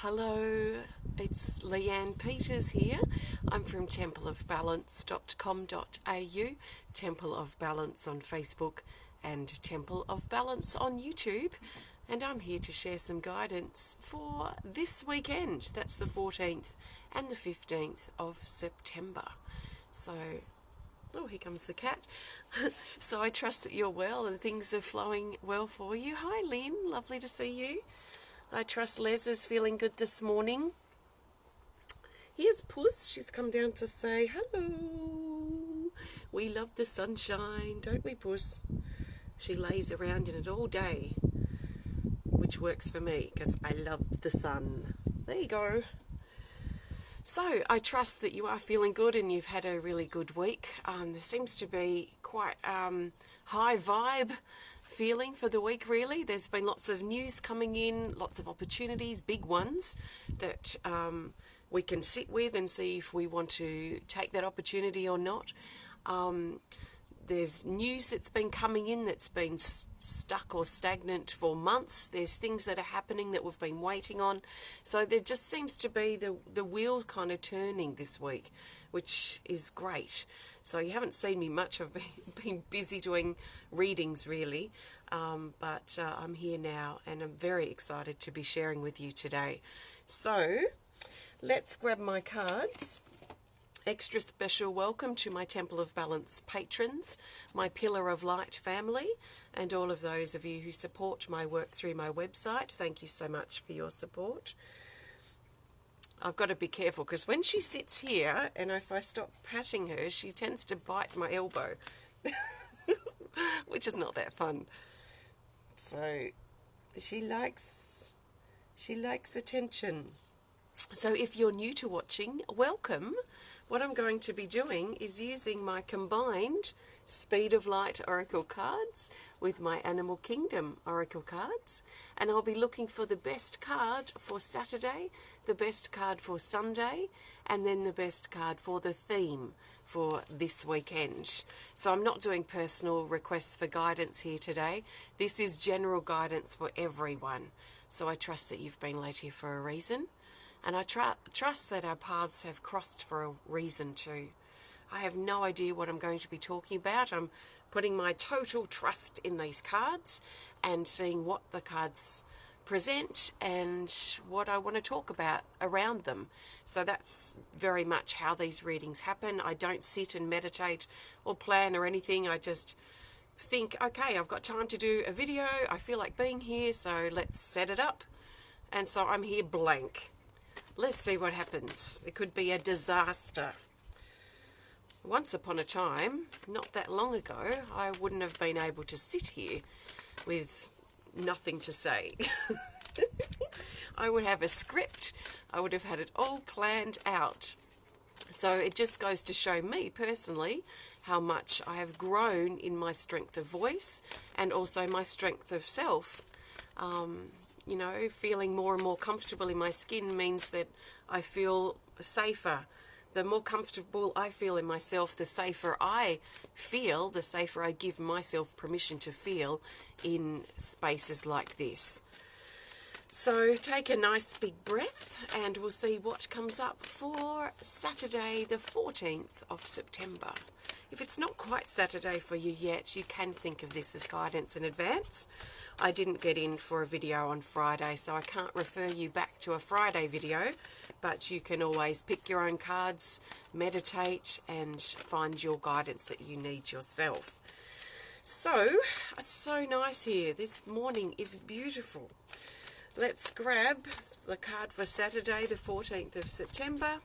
Hello, it's Leanne Peters here. I'm from templeofbalance.com.au, Temple of Balance on Facebook and Temple of Balance on YouTube. And I'm here to share some guidance for this weekend. That's the 14th and the 15th of September. So, oh, here comes the cat. So I trust that you're well and things are flowing well for you. Hi, Lynn. Lovely to see you. I trust Les is feeling good this morning. Here's Puss. She's come down to say hello. We love the sunshine, don't we, Puss? She lays around in it all day, which works for me because I love the sun. There you go. So I trust that you are feeling good and you've had a really good week. There seems to be quite high vibe feeling for the week, really. There's been lots of news coming in, lots of opportunities, big ones that we can sit with and see if we want to take that opportunity or not. There's news that's been coming in that's been stuck or stagnant for months. There's things that are happening that we've been waiting on. So there just seems to be the wheel kind of turning this week, which is great. So you haven't seen me much. I've been busy doing readings, really. But I'm here now and I'm very excited to be sharing with you today. So let's grab my cards. Extra special welcome to my Temple of Balance patrons, my Pillar of Light family, and all of those of you who support my work through my website. Thank you so much for your support. I've got to be careful because when she sits here and if I stop patting her, she tends to bite my elbow, which is not that fun. So she likes attention. So if you're new to watching, welcome. What I'm going to be doing is using my combined Speed of Light Oracle cards with my Animal Kingdom Oracle cards, and I'll be looking for the best card for Saturday, the best card for Sunday, and then the best card for the theme for this weekend. So I'm not doing personal requests for guidance here today. This is general guidance for everyone. So I trust that you've been led here for a reason. And I trust that our paths have crossed for a reason too. I have no idea what I'm going to be talking about. I'm putting my total trust in these cards and seeing what the cards present and what I want to talk about around them. So that's very much how these readings happen. I don't sit and meditate or plan or anything. I just think, okay, I've got time to do a video. I feel like being here, so let's set it up. And so I'm here blank. Let's see what happens. It could be a disaster. Once upon a time, not that long ago, I wouldn't have been able to sit here with nothing to say. I would have a script. I would have had it all planned out. So it just goes to show me personally how much I have grown in my strength of voice and also my strength of self. You know, feeling more and more comfortable in my skin means that I feel safer. The more comfortable I feel in myself, the safer I feel, the safer I give myself permission to feel in spaces like this. So take a nice big breath and we'll see what comes up for Saturday the 14th of September. If it's not quite Saturday for you yet, you can think of this as guidance in advance. I didn't get in for a video on Friday, so I can't refer you back to a Friday video, but you can always pick your own cards, meditate, and find your guidance that you need yourself. So, it's so nice here. This morning is beautiful. Let's grab the card for Saturday, the 14th of September.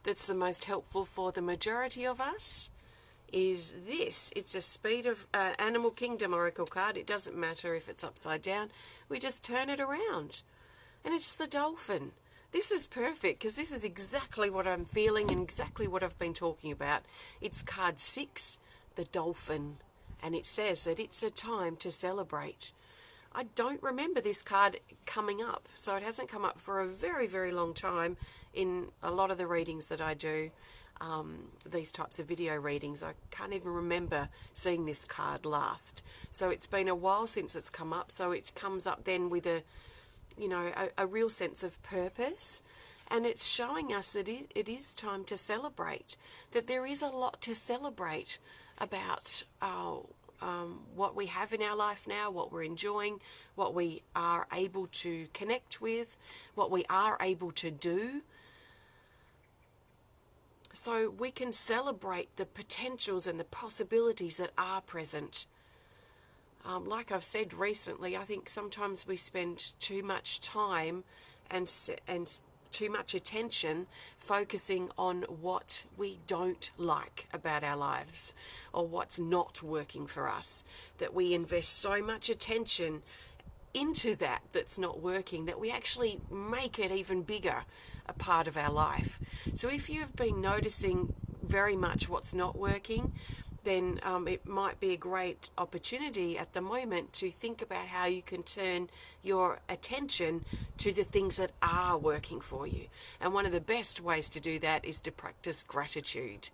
That's the most helpful for the majority of us. Is this. It's a Speed of Animal Kingdom Oracle card. It doesn't matter if it's upside down. We just turn it around. And it's the dolphin. This is perfect because this is exactly what I'm feeling and exactly what I've been talking about. It's card 6, the dolphin. And it says that it's a time to celebrate. I don't remember this card coming up. So it hasn't come up for a very, very long time in a lot of the readings that I do. These types of video readings. I can't even remember seeing this card last. So it's been a while since it's come up. So it comes up then with a real sense of purpose. And it's showing us that it is time to celebrate, that there is a lot to celebrate about what we have in our life now, what we're enjoying, what we are able to connect with, what we are able to do. So we can celebrate the potentials and the possibilities that are present. Like I've said recently, I think sometimes we spend too much time and too much attention focusing on what we don't like about our lives or what's not working for us, that we invest so much attention into that's not working that we actually make it even bigger a part of our life. So if you've been noticing very much what's not working, then it might be a great opportunity at the moment to think about how you can turn your attention to the things that are working for you. And one of the best ways to do that is to practice gratitude,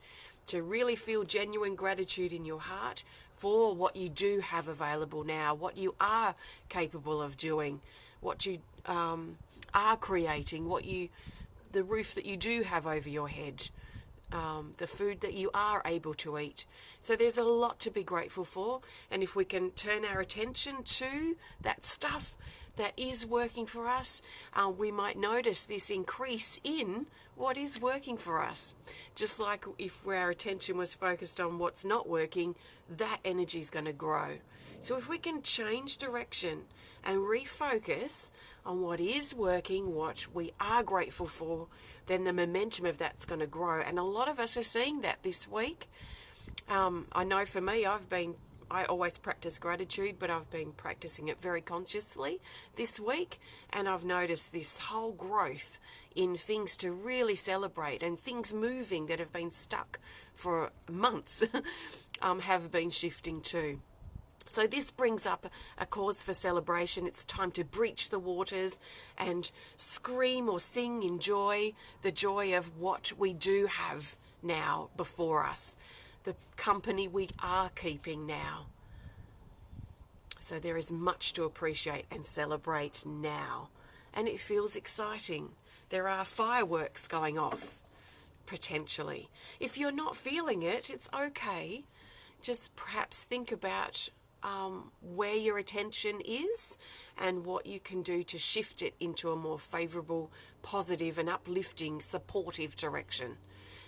to really feel genuine gratitude in your heart for what you do have available now, what you are capable of doing, what you are creating, the roof that you do have over your head, the food that you are able to eat. So there's a lot to be grateful for, and if we can turn our attention to that stuff that is working for us, we might notice this increase in what is working for us. Just like if our attention was focused on what's not working, that energy is going to grow. So if we can change direction and refocus on what is working, what we are grateful for, then the momentum of that's going to grow. And a lot of us are seeing that this week. I know for me, I always practice gratitude, but I've been practicing it very consciously this week, and I've noticed this whole growth in things to really celebrate, and things moving that have been stuck for months have been shifting too. So this brings up a cause for celebration. It's time to breach the waters and scream or sing in joy, the joy of what we do have now before us, the company we are keeping now. So there is much to appreciate and celebrate now. And it feels exciting. There are fireworks going off, potentially. If you're not feeling it, it's okay. Just perhaps think about where your attention is and what you can do to shift it into a more favourable, positive and uplifting, supportive direction.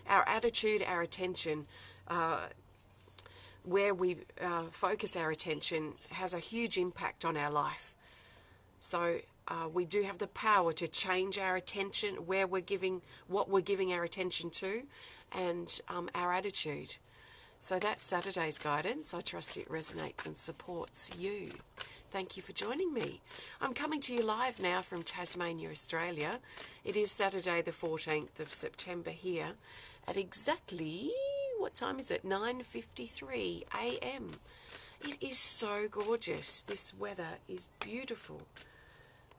Our attitude, our attention, where we focus our attention has a huge impact on our life. So we do have the power to change our attention, what we're giving our attention to, and our attitude. So that's Saturday's guidance. I trust it resonates and supports you. Thank you for joining me. I'm coming to you live now from Tasmania, Australia. It is Saturday the 14th of September here at exactly, what time is it? 9:53 a.m. It is so gorgeous. This weather is beautiful.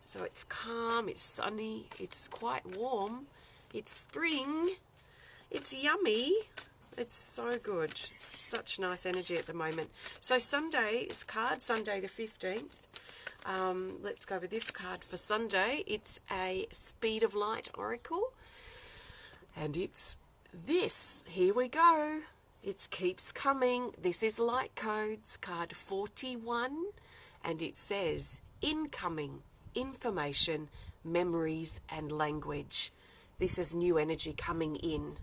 So it's calm, it's sunny, it's quite warm, it's spring, it's yummy. It's so good. It's such nice energy at the moment. So Sunday's card, Sunday the 15th. Let's go with this card for Sunday. It's a Speed of Light Oracle. And it's this. Here we go. It keeps coming. This is Light Codes, card 41. And it says, incoming information, memories and language. This is new energy coming in.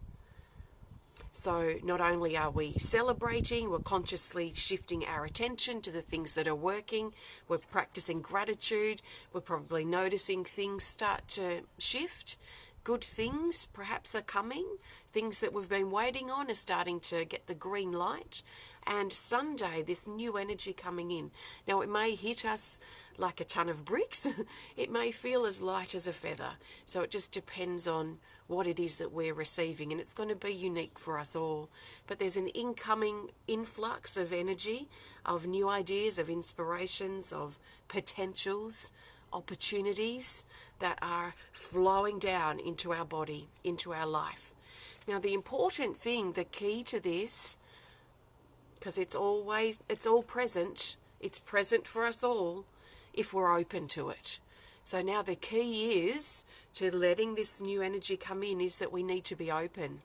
So not only are we celebrating, we're consciously shifting our attention to the things that are working, we're practicing gratitude, we're probably noticing things start to shift, good things perhaps are coming, things that we've been waiting on are starting to get the green light, and Sunday, this new energy coming in. Now it may hit us like a ton of bricks, it may feel as light as a feather, so it just depends on what it is that we're receiving, and it's going to be unique for us all. But there's an incoming influx of energy, of new ideas, of inspirations, of potentials, opportunities that are flowing down into our body, into our life. Now the important thing, the key to this, because it's all present, it's present for us all if we're open to it. So now the key is to letting this new energy come in is that we need to be open.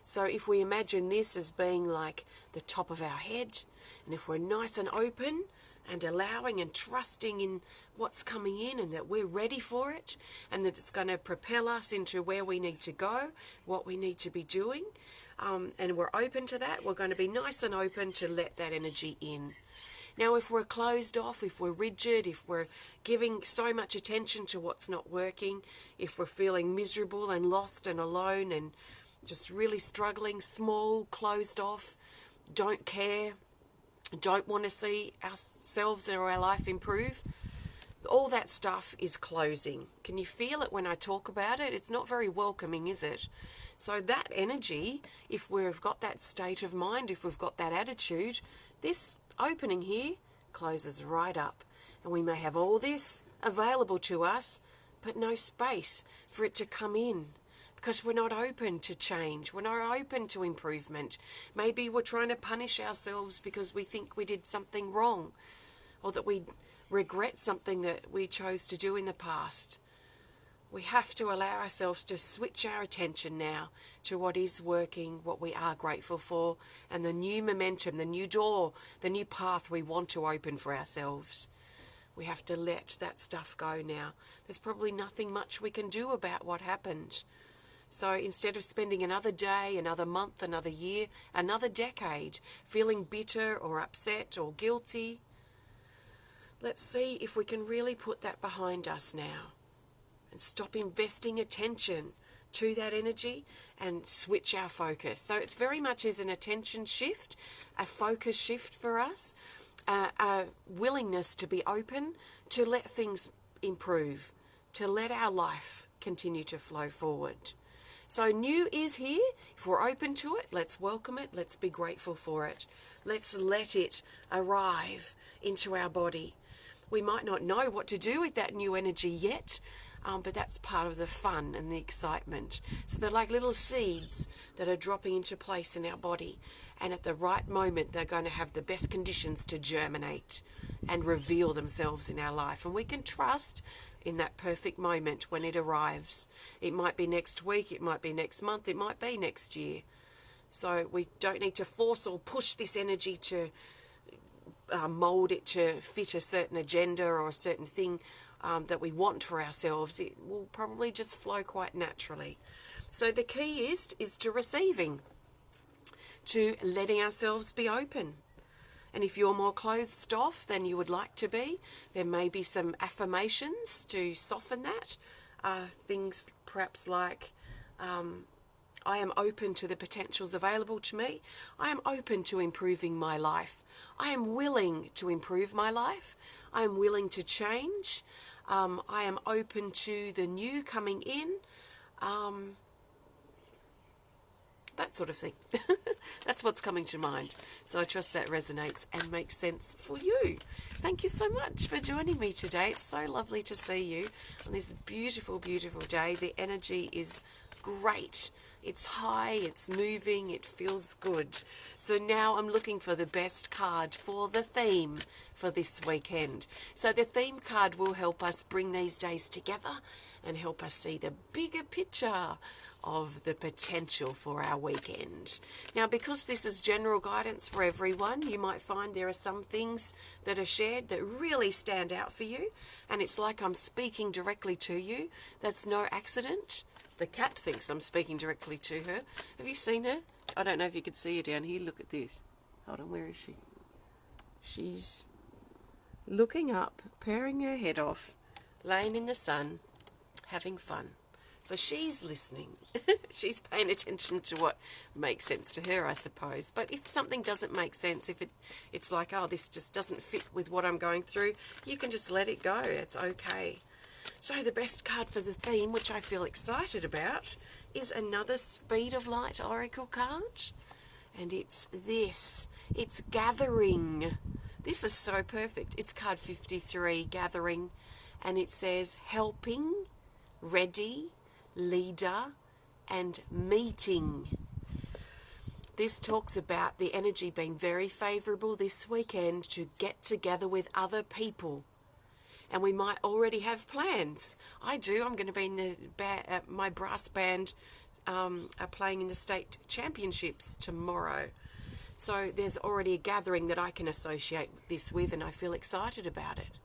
So if we imagine this as being like the top of our head, and if we're nice and open and allowing and trusting in what's coming in and that we're ready for it and that it's going to propel us into where we need to go, what we need to be doing, and we're open to that, we're going to be nice and open to let that energy in. Now, if we're closed off, if we're rigid, if we're giving so much attention to what's not working, if we're feeling miserable and lost and alone and just really struggling, small, closed off, don't care, don't want to see ourselves or our life improve, all that stuff is closing. Can you feel it when I talk about it? It's not very welcoming, is it? So that energy, if we've got that state of mind, if we've got that attitude, this opening here closes right up. And we may have all this available to us, but no space for it to come in because we're not open to change. We're not open to improvement. Maybe we're trying to punish ourselves because we think we did something wrong or that we regret something that we chose to do in the past. We have to allow ourselves to switch our attention now to what is working, what we are grateful for, and the new momentum, the new door, the new path we want to open for ourselves. We have to let that stuff go now. There's probably nothing much we can do about what happened. So instead of spending another day, another month, another year, another decade feeling bitter or upset or guilty, let's see if we can really put that behind us now and stop investing attention to that energy and switch our focus. So it very much is an attention shift, a focus shift for us, a willingness to be open, to let things improve, to let our life continue to flow forward. So new is here. If we're open to it, let's welcome it. Let's be grateful for it. Let's let it arrive into our body. We might not know what to do with that new energy yet, but that's part of the fun and the excitement. So they're like little seeds that are dropping into place in our body. And at the right moment, they're going to have the best conditions to germinate and reveal themselves in our life. And we can trust in that perfect moment when it arrives. It might be next week, it might be next month, it might be next year. So we don't need to force or push this energy to mould it to fit a certain agenda or a certain thing that we want for ourselves. It will probably just flow quite naturally. So the key is to receiving, to letting ourselves be open. And if you're more closed off than you would like to be, there may be some affirmations to soften that. Things perhaps like, I am open to the potentials available to me. I am open to improving my life. I am willing to improve my life. I am willing to change. I am open to the new coming in. That sort of thing. That's what's coming to mind. So I trust that resonates and makes sense for you. Thank you so much for joining me today. It's so lovely to see you on this beautiful, beautiful day. The energy is great. It's high, it's moving, it feels good. So now I'm looking for the best card for the theme for this weekend. So the theme card will help us bring these days together and help us see the bigger picture of the potential for our weekend. Now, because this is general guidance for everyone, you might find there are some things that are shared that really stand out for you, and it's like I'm speaking directly to you. That's no accident. The cat thinks I'm speaking directly to her. Have you seen her? I don't know if you could see her down here. Look at this. Hold on, where is she? She's looking up, purring her head off, laying in the sun, having fun. So she's listening. She's paying attention to what makes sense to her, I suppose. But if something doesn't make sense, if it's like, oh, this just doesn't fit with what I'm going through, you can just let it go. It's okay. So the best card for the theme, which I feel excited about, is another Speed of Light Oracle card. And it's this. It's Gathering. This is so perfect. It's card 53, Gathering. And it says helping, ready, leader, and meeting. This talks about the energy being very favourable this weekend to get together with other people And we might already have plans. I do. I'm going to be in the my brass band are playing in the state championships tomorrow. So there's already a gathering that I can associate this with, and I feel excited about it.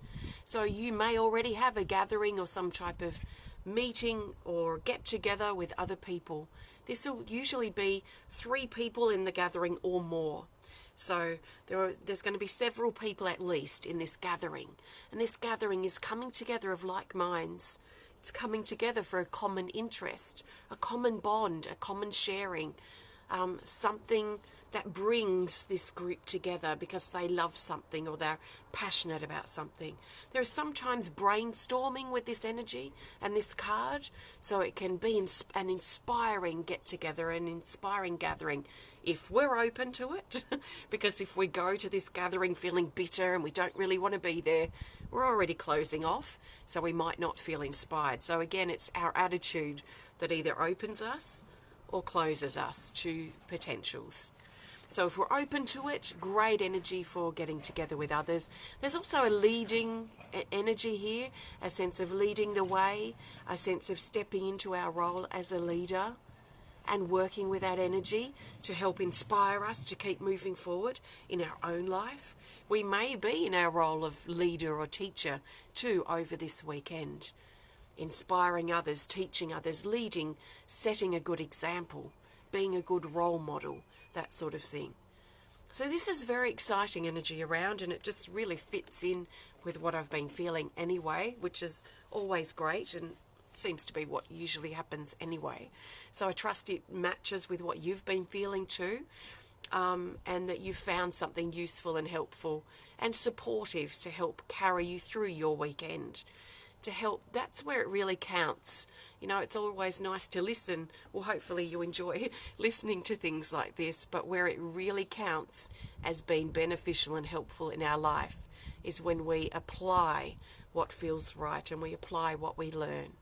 So you may already have a gathering or some type of meeting or get together with other people. This will usually be 3 people in the gathering or more. So there's going to be several people at least in this gathering. And this gathering is coming together of like minds. It's coming together for a common interest, a common bond, a common sharing, something that brings this group together because they love something or they're passionate about something. There is sometimes brainstorming with this energy and this card, so it can be an inspiring get-together, an inspiring gathering if we're open to it. Because if we go to this gathering feeling bitter and we don't really want to be there, we're already closing off, so we might not feel inspired. So again, it's our attitude that either opens us or closes us to potentials. So if we're open to it, great energy for getting together with others. There's also a leading energy here, a sense of leading the way, a sense of stepping into our role as a leader and working with that energy to help inspire us to keep moving forward in our own life. We may be in our role of leader or teacher too over this weekend, inspiring others, teaching others, leading, setting a good example, being a good role model, that sort of thing. So this is very exciting energy around, and it just really fits in with what I've been feeling anyway, which is always great and seems to be what usually happens anyway. So I trust it matches with what you've been feeling too, and that you've found something useful and helpful and supportive to help carry you through your weekend. To help, that's where it really counts. You know, it's always nice to listen. Well, hopefully you enjoy listening to things like this, but where it really counts as being beneficial and helpful in our life is when we apply what feels right and we apply what we learn.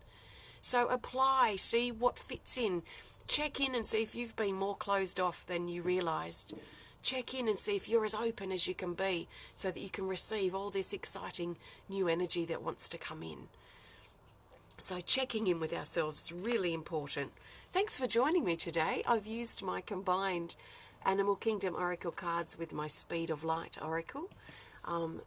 So apply, see what fits in. Check in and see if you've been more closed off than you realised. Check in and see if you're as open as you can be so that you can receive all this exciting new energy that wants to come in. So checking in with ourselves is really important. Thanks for joining me today. I've used my combined Animal Kingdom Oracle cards with my Speed of Light Oracle.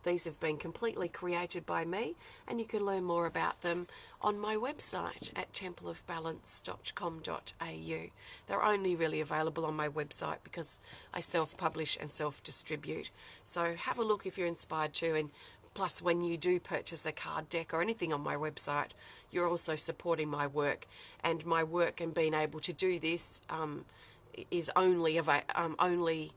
These have been completely created by me, and you can learn more about them on my website at templeofbalance.com.au. They're only really available on my website because I self-publish and self-distribute. So have a look if you're inspired to, and plus when you do purchase a card deck or anything on my website, you're also supporting my work, and my work and being able to do this is only available.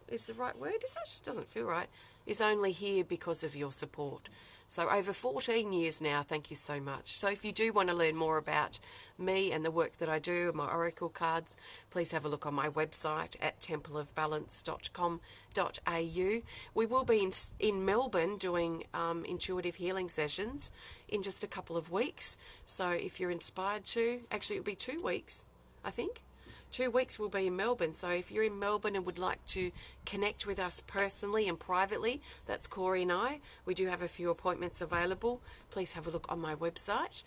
Is the right word, is it? It doesn't feel right. Is only here because of your support. So over 14 years now, thank you so much. So if you do want to learn more about me and the work that I do, my oracle cards, please have a look on my website at templeofbalance.com.au. We will be in Melbourne doing intuitive healing sessions in just a couple of weeks. So if you're inspired to, actually it'll be 2 weeks, I think. 2 weeks we'll be in Melbourne, so if you're in Melbourne and would like to connect with us personally and privately, that's Corey and I. We do have a few appointments available. Please have a look on my website.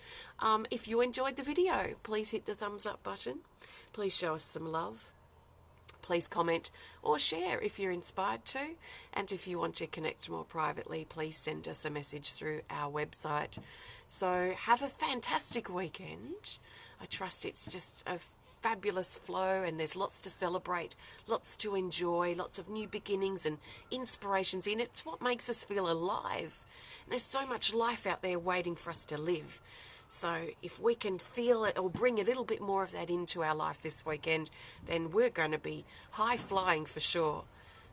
If you enjoyed the video, please hit the thumbs up button. Please show us some love. Please comment or share if you're inspired to. And if you want to connect more privately, please send us a message through our website. So have a fantastic weekend. I trust it's just a fabulous flow, and there's lots to celebrate, lots to enjoy, lots of new beginnings and inspirations in it. It's what makes us feel alive. And there's so much life out there waiting for us to live. So if we can feel it or bring a little bit more of that into our life this weekend, then we're going to be high flying for sure.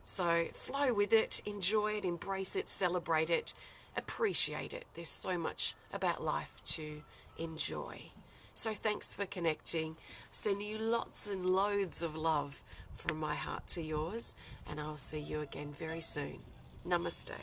So flow with it, enjoy it, embrace it, celebrate it, appreciate it. There's so much about life to enjoy. So thanks for connecting. Sending you lots and loads of love from my heart to yours, and I'll see you again very soon. Namaste.